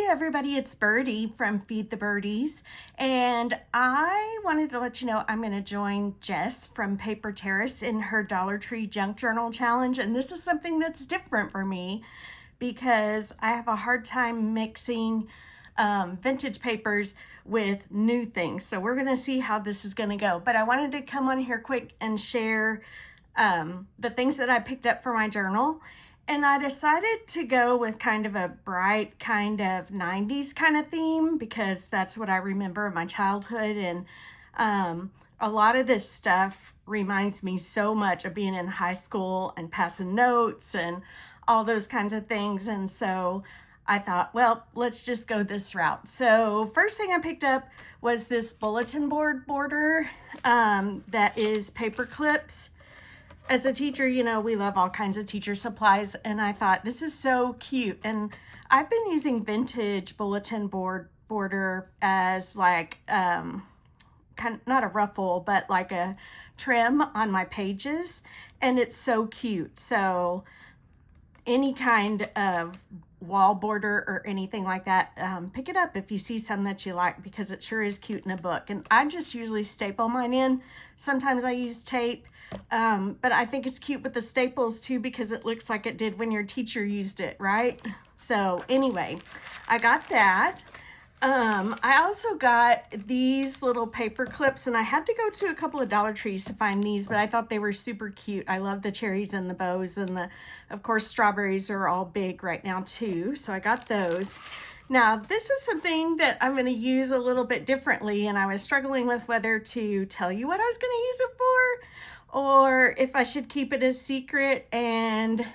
everybody, it's Birdie from Feed the Birdies, and I wanted to let you know I'm going to join Jess from Paper Terrace in her Dollar Tree Junk Journal Challenge, and this is something that's different for me because I have a hard time mixing vintage papers with new things. So we're going to see how this is going to go, but I wanted to come on here quick and share the things that I picked up for my journal. And I decided to go with kind of a bright kind of 90s kind of theme because that's what I remember of my childhood. And a lot of this stuff reminds me so much of being in high school and passing notes and all those kinds of things. And so I thought, well, let's just go this route. So first thing I picked up was this bulletin board border that is paper clips. As a teacher, you know, we love all kinds of teacher supplies, and I thought this is so cute. And I've been using vintage bulletin board border as like kind of, not a ruffle, but like a trim on my pages, and it's so cute. So any kind of wall border or anything like that, pick it up if you see some that you like, because it sure is cute in a book. And I just usually staple mine in. Sometimes I use tape. But I think it's cute with the staples too, because it looks like it did when your teacher used it, right? So anyway, I got that. I also got these little paper clips, and I had to go to a couple of Dollar Trees to find these, but I thought they were super cute. I love the cherries and the bows, and of course, strawberries are all big right now too. So I got those. Now, this is something that I'm going to use a little bit differently, and I was struggling with whether to tell you what I was going to use it for, or if I should keep it a secret and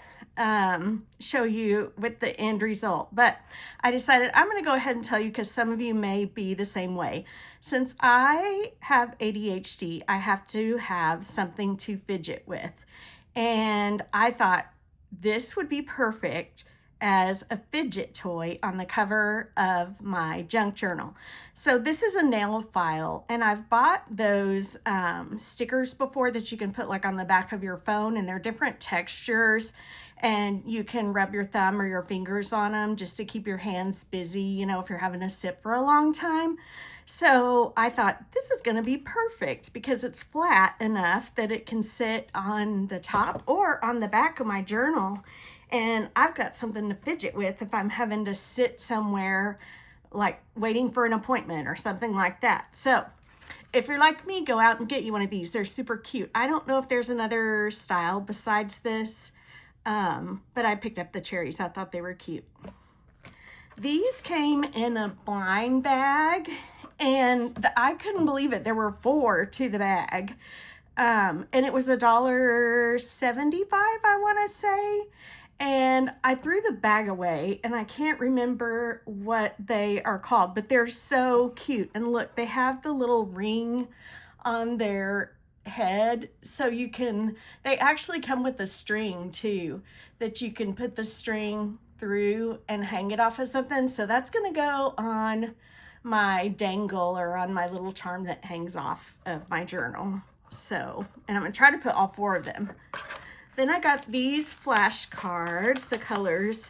show you with the end result. But I decided I'm going to go ahead and tell you, because some of you may be the same way. Since I have ADHD, I have to have something to fidget with. And I thought this would be perfect as a fidget toy on the cover of my junk journal. So this is a nail file, and I've bought those stickers before that you can put like on the back of your phone, and they're different textures, and you can rub your thumb or your fingers on them just to keep your hands busy, you know, if you're having to sit for a long time. So I thought this is going to be perfect because it's flat enough that it can sit on the top or on the back of my journal. And I've got something to fidget with if I'm having to sit somewhere, like waiting for an appointment or something like that. So if you're like me, go out and get you one of these. They're super cute. I don't know if there's another style besides this, but I picked up the cherries. I thought they were cute. These came in a blind bag, and I couldn't believe it. There were 4 to the bag. And it was $1.75, I want to say. And I threw the bag away, and I can't remember what they are called, but they're so cute. And look, they have the little ring on their head, so they actually come with a string too, that you can put the string through and hang it off of something. So that's gonna go on my dangle or on my little charm that hangs off of my journal. So, and I'm gonna try to put all 4 of them. Then I got these flashcards, the colors.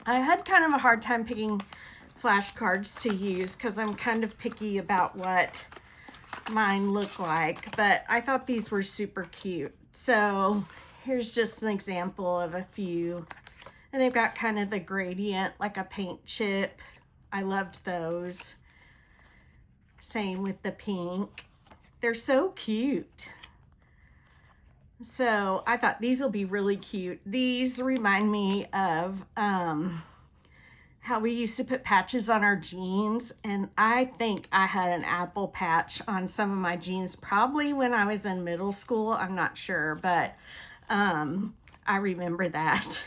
I had kind of a hard time picking flashcards to use because I'm kind of picky about what mine look like, but I thought these were super cute. So here's just an example of a few. And they've got kind of the gradient, like a paint chip. I loved those. Same with the pink. They're so cute. So I thought these will be really cute. These remind me of how we used to put patches on our jeans. And I think I had an apple patch on some of my jeans, probably when I was in middle school. I'm not sure, but I remember that.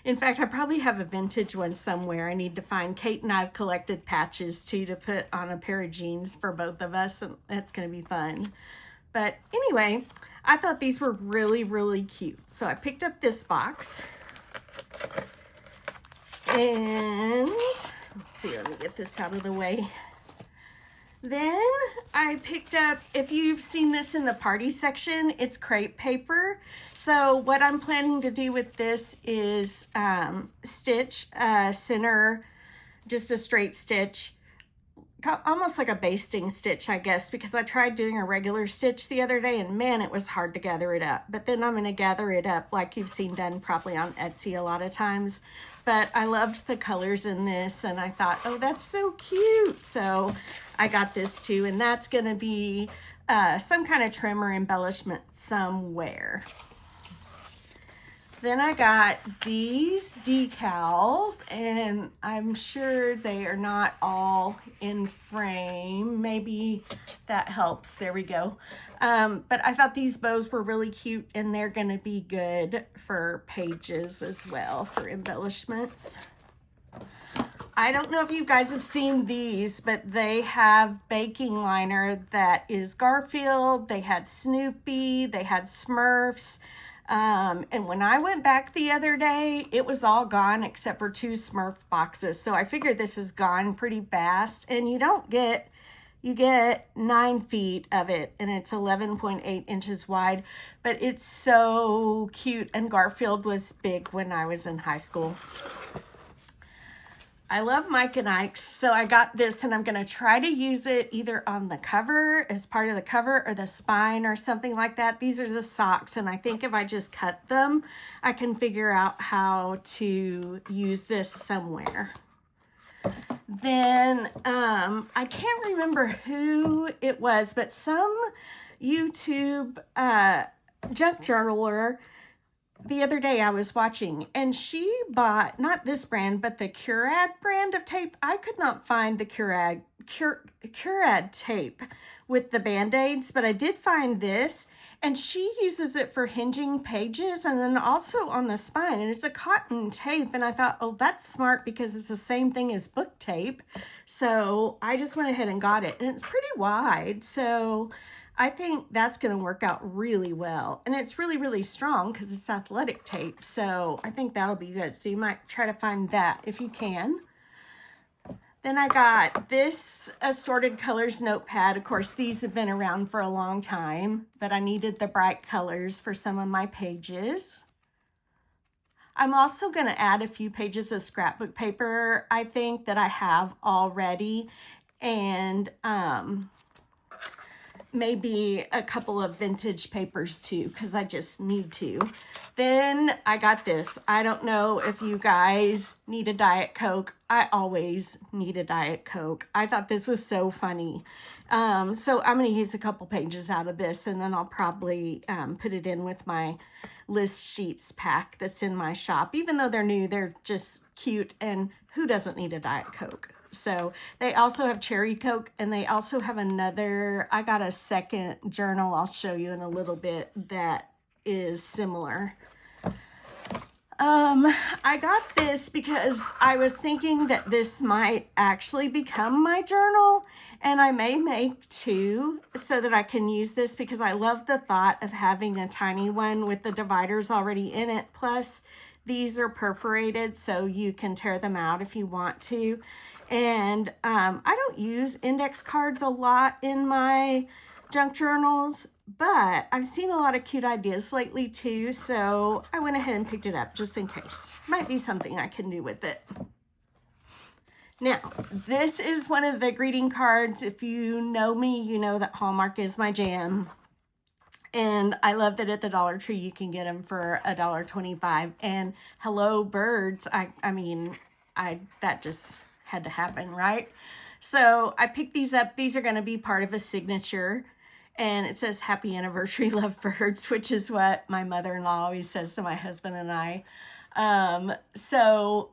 In fact, I probably have a vintage one somewhere. I need to find. Kate and I have collected patches too to put on a pair of jeans for both of us, and that's going to be fun. But anyway, I thought these were really, really cute. So I picked up this box. And let's see, let me get this out of the way. Then I picked up, if you've seen this in the party section, it's crepe paper. So what I'm planning to do with this is stitch a center just a straight stitch, almost like a basting stitch, I guess, because I tried doing a regular stitch the other day and man, it was hard to gather it up. But then I'm going to gather it up like you've seen done probably on Etsy a lot of times. But I loved the colors in this and I thought, oh, that's so cute. So I got this too, and that's going to be some kind of trim or embellishment somewhere. Then I got these decals, and I'm sure they are not all in frame. Maybe that helps. There we go. But I thought these bows were really cute, and they're going to be good for pages as well, for embellishments. I don't know if you guys have seen these, but they have baking liner that is Garfield. They had Snoopy. They had Smurfs. And when I went back the other day, it was all gone except for 2 Smurf boxes. So I figured this is gone pretty fast. And you get 9 feet of it, and it's 11.8 inches wide. But it's so cute. And Garfield was big when I was in high school. I love Mike and Ike's, so I got this and I'm going to try to use it either on the cover, as part of the cover, or the spine or something like that. These are the socks, and I think if I just cut them, I can figure out how to use this somewhere. Then I can't remember who it was, but some YouTube junk journaler the other day I was watching, and she bought, not this brand, but the Curad brand of tape. I could not find the Curad tape with the Band-Aids, but I did find this, and she uses it for hinging pages and then also on the spine, and it's a cotton tape, and I thought, oh, that's smart because it's the same thing as book tape. So I just went ahead and got it, and it's pretty wide, so I think that's going to work out really well. And it's really, really strong because it's athletic tape. So I think that'll be good. So you might try to find that if you can. Then I got this Assorted Colors notepad. Of course, these have been around for a long time, but I needed the bright colors for some of my pages. I'm also going to add a few pages of scrapbook paper, I think, that I have already. And maybe a couple of vintage papers too, because I just need to. Then I got this. I don't know if you guys need a Diet Coke. I always need a Diet Coke. I thought this was so funny. So I'm going to use a couple pages out of this, and then I'll probably put it in with my list sheets pack that's in my shop. Even though they're new, they're just cute, and who doesn't need a Diet Coke? So they also have Cherry Coke, and they also have another, I got a second journal I'll show you in a little bit that is similar. I got this because I was thinking that this might actually become my journal, and I may make 2 so that I can use this because I love the thought of having a tiny one with the dividers already in it. Plus, these are perforated, so you can tear them out if you want to. And I don't use index cards a lot in my junk journals, but I've seen a lot of cute ideas lately too, so I went ahead and picked it up just in case. Might be something I can do with it. Now, this is one of the greeting cards. If you know me, you know that Hallmark is my jam. And I love that at the Dollar Tree you can get them for $1.25. And hello birds, I mean, that just had to happen, right? So I picked these up. These are going to be part of a signature, and it says happy anniversary, lovebirds, which is what my mother-in-law always says to my husband and I. So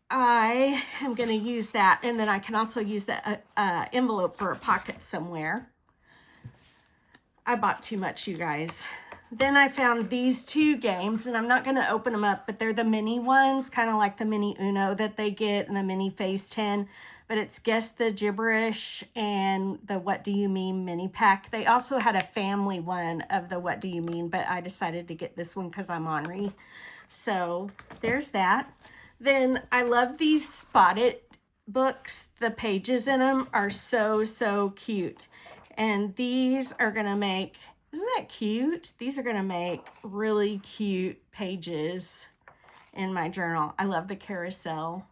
I am going to use that, and then I can also use that envelope for a pocket somewhere. I bought too much, you guys. Then I found these 2 games, and I'm not going to open them up, but they're the mini ones, kind of like the mini Uno that they get and the mini Phase 10. But it's Guess the Gibberish and the What Do You Mean mini pack. They also had a family one of the What Do You Mean, but I decided to get this one because I'm ornery. So there's that. Then I love these spotted books. The pages in them are so, so cute. And these are going to make, isn't that cute? These are going to make really cute pages in my journal. I love the carousel.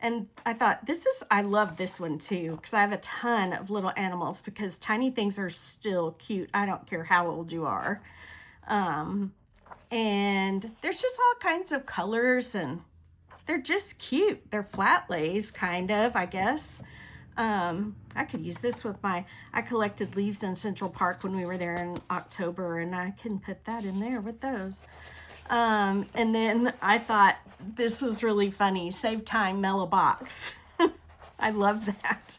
And I thought, I love this one too, because I have a ton of little animals, because tiny things are still cute. I don't care how old you are. And there's just all kinds of colors, and they're just cute. They're flat lays, kind of, I guess. I could use this with I collected leaves in Central Park when we were there in October, and I can put that in there with those. And then I thought this was really funny. Save time, mail a box. I love that.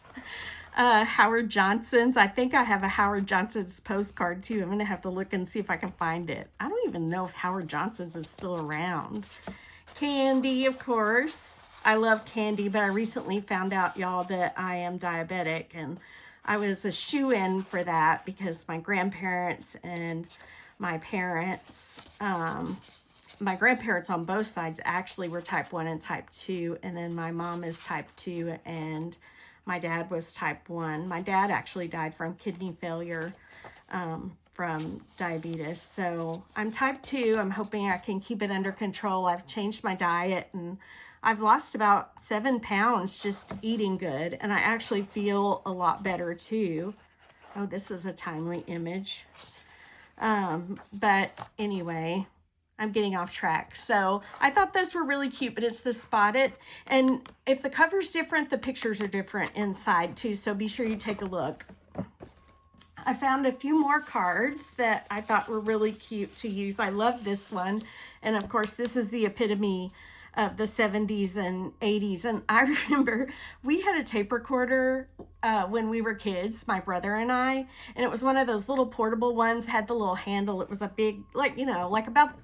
Howard Johnson's. I think I have a Howard Johnson's postcard too. I'm going to have to look and see if I can find it. I don't even know if Howard Johnson's is still around. Candy, of course. I love candy, but I recently found out, y'all, that I am diabetic, and I was a shoo-in for that because my grandparents and my parents, my grandparents on both sides actually were type 1 and type 2, and then my mom is type 2, and my dad was type 1. My dad actually died from kidney failure, from diabetes. So I'm type 2. I'm hoping I can keep it under control. I've changed my diet, and I've lost about 7 pounds just eating good, and I actually feel a lot better too. Oh, this is a timely image. But anyway, I'm getting off track. So I thought those were really cute, but it's the spotted. And if the cover's different, the pictures are different inside too. So be sure you take a look. I found a few more cards that I thought were really cute to use. I love this one. And of course, this is the epitome of the 70s and 80s. And I remember we had a tape recorder when we were kids, my brother and I, and it was one of those little portable ones, had the little handle. It was a big, like, you know, like about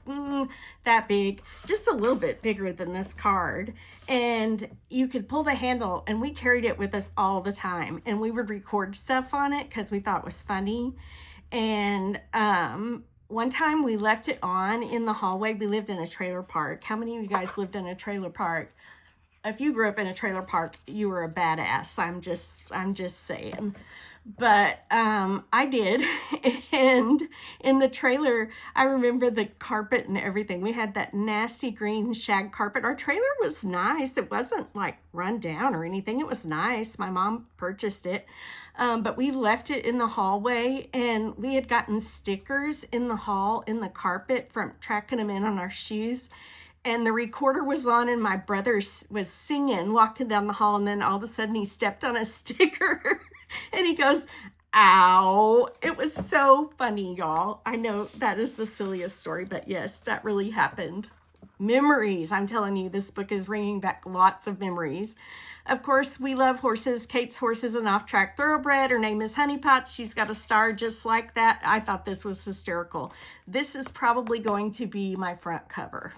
that big, just a little bit bigger than this card. And you could pull the handle, and we carried it with us all the time. And we would record stuff on it because we thought it was funny. And one time we left it on in the hallway. We lived in a trailer park. How many of you guys lived in a trailer park? If you grew up in a trailer park, you were a badass. I'm just saying. But I did. And in the trailer, I remember the carpet and everything. We had that nasty green shag carpet. Our trailer was nice. It wasn't like run down or anything. It was nice. My mom purchased it. But we left it in the hallway, and we had gotten stickers in the hall, in the carpet, from tracking them in on our shoes. And the recorder was on, and my brother was singing, walking down the hall, and then all of a sudden he stepped on a sticker and he goes, ow. It was so funny, y'all. I know that is the silliest story, but yes, that really happened. Memories. I'm telling you, this book is bringing back lots of memories. Of course, we love horses. Kate's horse is an off-track thoroughbred. Her name is Honeypot. She's got a star just like that. I thought this was hysterical. This is probably going to be my front cover.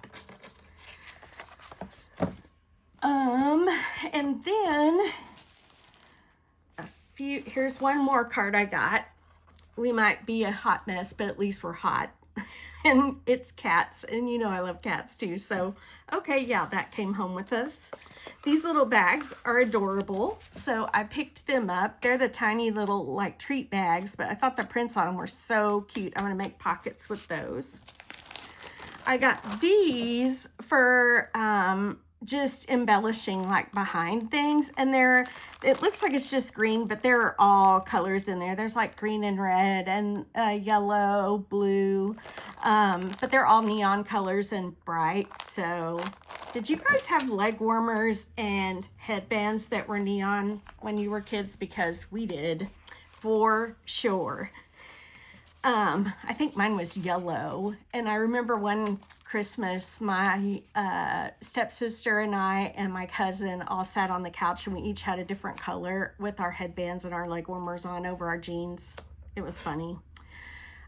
And then here's one more card I got. We might be a hot mess, but at least we're hot. And it's cats, and you know I love cats too. So, okay, yeah, that came home with us. These little bags are adorable, so I picked them up. They're the tiny little like treat bags, but I thought the prints on them were so cute. I'm gonna make pockets with those. I got these for just embellishing like behind things, and it looks like it's just green, but there are all colors in there. There's like green and red and yellow, blue, but they're all neon colors and bright. So did you guys have leg warmers and headbands that were neon when you were kids? Because we did, for sure. I think mine was yellow, and I remember one Christmas, my stepsister and I and my cousin all sat on the couch, and we each had a different color with our headbands and our leg warmers on over our jeans. It was funny.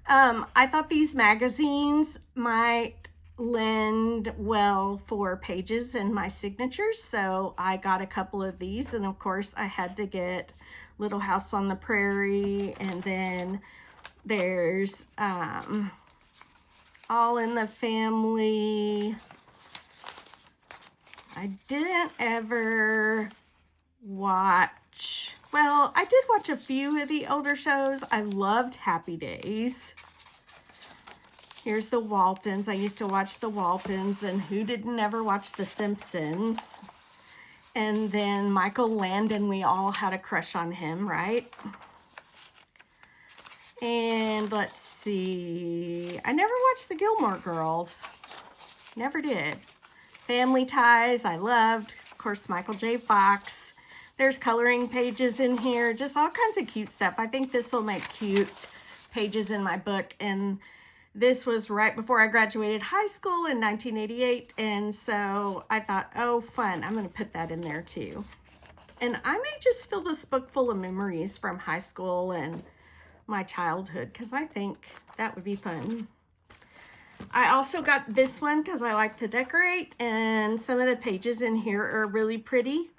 I thought these magazines might lend well for pages and my signatures, so I got a couple of these, and of course I had to get Little House on the Prairie, and then there's All in the Family. I didn't ever watch, well, I did watch a few of the older shows. I loved Happy Days. Here's the Waltons. I used to watch the Waltons, and who didn't ever watch The Simpsons? And then Michael Landon, we all had a crush on him, right? And let's see, I never watched the Gilmore Girls. Never did. Family Ties, I loved. Of course, Michael J. Fox. There's coloring pages in here, just all kinds of cute stuff. I think this will make cute pages in my book. And this was right before I graduated high school in 1988. And so I thought, oh, fun. I'm going to put that in there too. And I may just fill this book full of memories from high school and my childhood, because I think that would be fun. I also got this one because I like to decorate, and some of the pages in here are really pretty.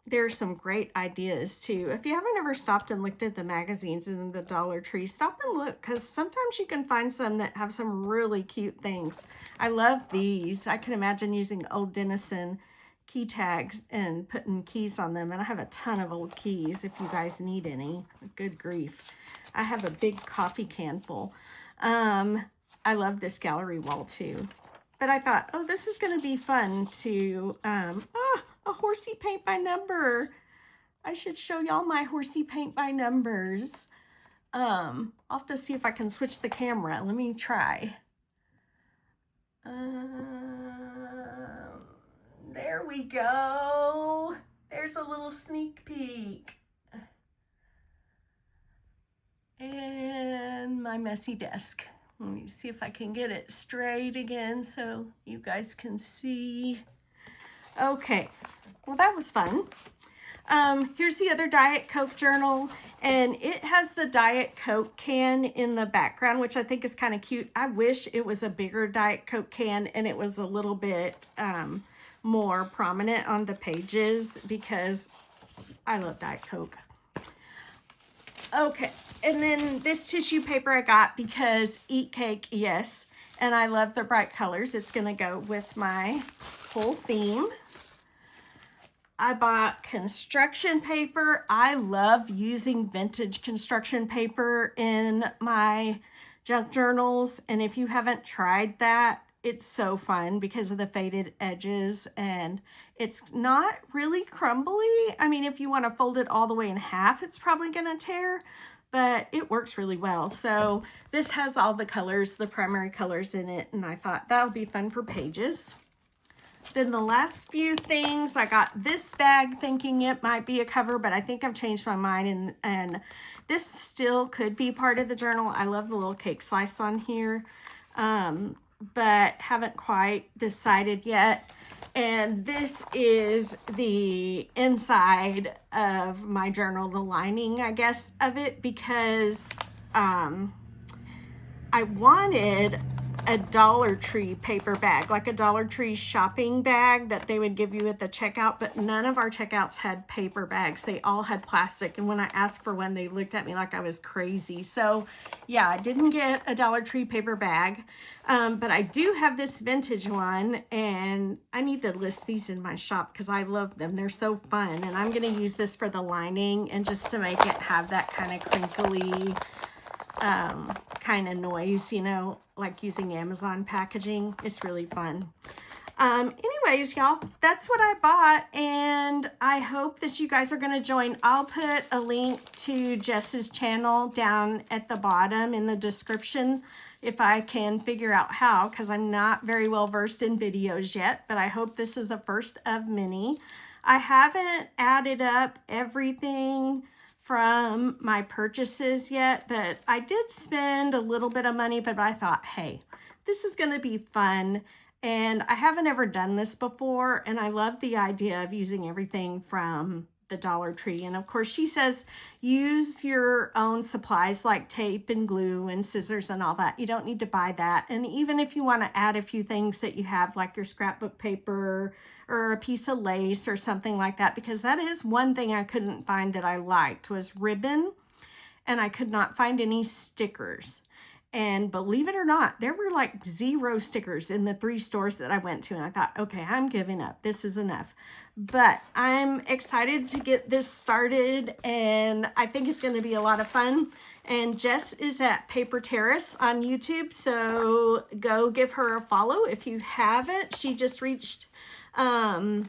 There's some great ideas too. If you haven't ever stopped and looked at the magazines in the Dollar Tree, stop and look, because sometimes you can find some that have some really cute things. I love these. I can imagine using old Denison key tags and putting keys on them, and I have a ton of old keys if you guys need any. Good grief. I have a big coffee can full. I love this gallery wall too. But I thought, oh, this is going to be fun to, a horsey paint by number. I should show y'all my horsey paint by numbers. I'll have to see if I can switch the camera. Let me try. There we go. There's a little sneak peek. And my messy desk. Let me see if I can get it straight again so you guys can see. Okay, well, that was fun. Here's the other Diet Coke journal, and it has the Diet Coke can in the background, which I think is kind of cute. I wish it was a bigger Diet Coke can and it was a little bit more prominent on the pages, because I love Diet Coke. Okay, and then this tissue paper I got because eat cake, yes, and I love the bright colors. It's going to go with my whole theme. I bought construction paper. I love using vintage construction paper in my junk journals, and if you haven't tried that, it's so fun because of the faded edges, and it's not really crumbly. I mean, if you want to fold it all the way in half, it's probably going to tear, but it works really well. So this has all the colors, the primary colors in it, and I thought that would be fun for pages. Then the last few things, I got this bag thinking it might be a cover, but I think I've changed my mind, and this still could be part of the journal. I love the little cake slice on here, but haven't quite decided yet. And this is the inside of my journal, the lining, I guess, of it, because I wanted a Dollar Tree paper bag, like a Dollar Tree shopping bag that they would give you at the checkout, but none of our checkouts had paper bags. They all had plastic, and when I asked for one, they looked at me like I was crazy. So yeah, I didn't get a Dollar Tree paper bag, but I do have this vintage one, and I need to list these in my shop because I love them. They're so fun, and I'm going to use this for the lining and just to make it have that kind of crinkly kind of noise, you know, like using Amazon packaging. It's really fun. Anyways, y'all, that's what I bought, and I hope that you guys are going to join. I'll put a link to Jess's channel down at the bottom in the description if I can figure out how, because I'm not very well versed in videos yet, but I hope this is the first of many. I haven't added up everything from my purchases yet, but I did spend a little bit of money, but I thought, hey, this is going to be fun, and I haven't ever done this before, and I love the idea of using everything from the Dollar Tree. And of course, she says use your own supplies like tape and glue and scissors and all that. You don't need to buy that. And even if you want to add a few things that you have, like your scrapbook paper or a piece of lace or something like that, because that is one thing I couldn't find that I liked was ribbon, and I could not find any stickers. And believe it or not, there were like 0 stickers in the 3 stores that I went to. And I thought, okay, I'm giving up. This is enough. But I'm excited to get this started, and I think it's going to be a lot of fun. And Jess is at Paper Terrace on YouTube, so go give her a follow if you haven't. She just reached her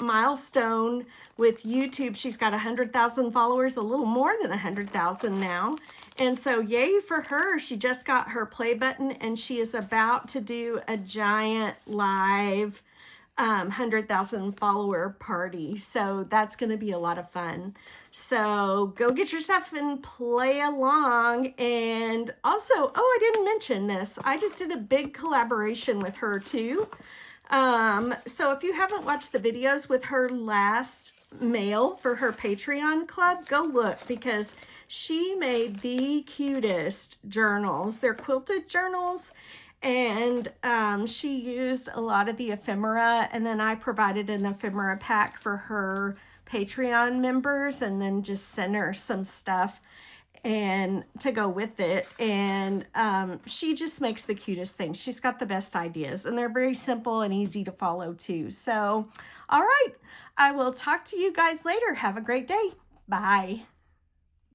milestone with YouTube. She's got 100,000 followers, a little more than 100,000 now. And so yay for her. She just got her play button and she is about to do a giant live 100,000 follower party. So that's going to be a lot of fun. So go get yourself and play along. And also, oh, I didn't mention this. I just did a big collaboration with her too. So if you haven't watched the videos with her last mail for her Patreon club, go look because she made the cutest journals. They're quilted journals, and she used a lot of the ephemera, and then I provided an ephemera pack for her Patreon members and then just sent her some stuff and to go with it. And she just makes the cutest things. She's got the best ideas, and they're very simple and easy to follow too. So, all right, I will talk to you guys later. Have a great day. Bye.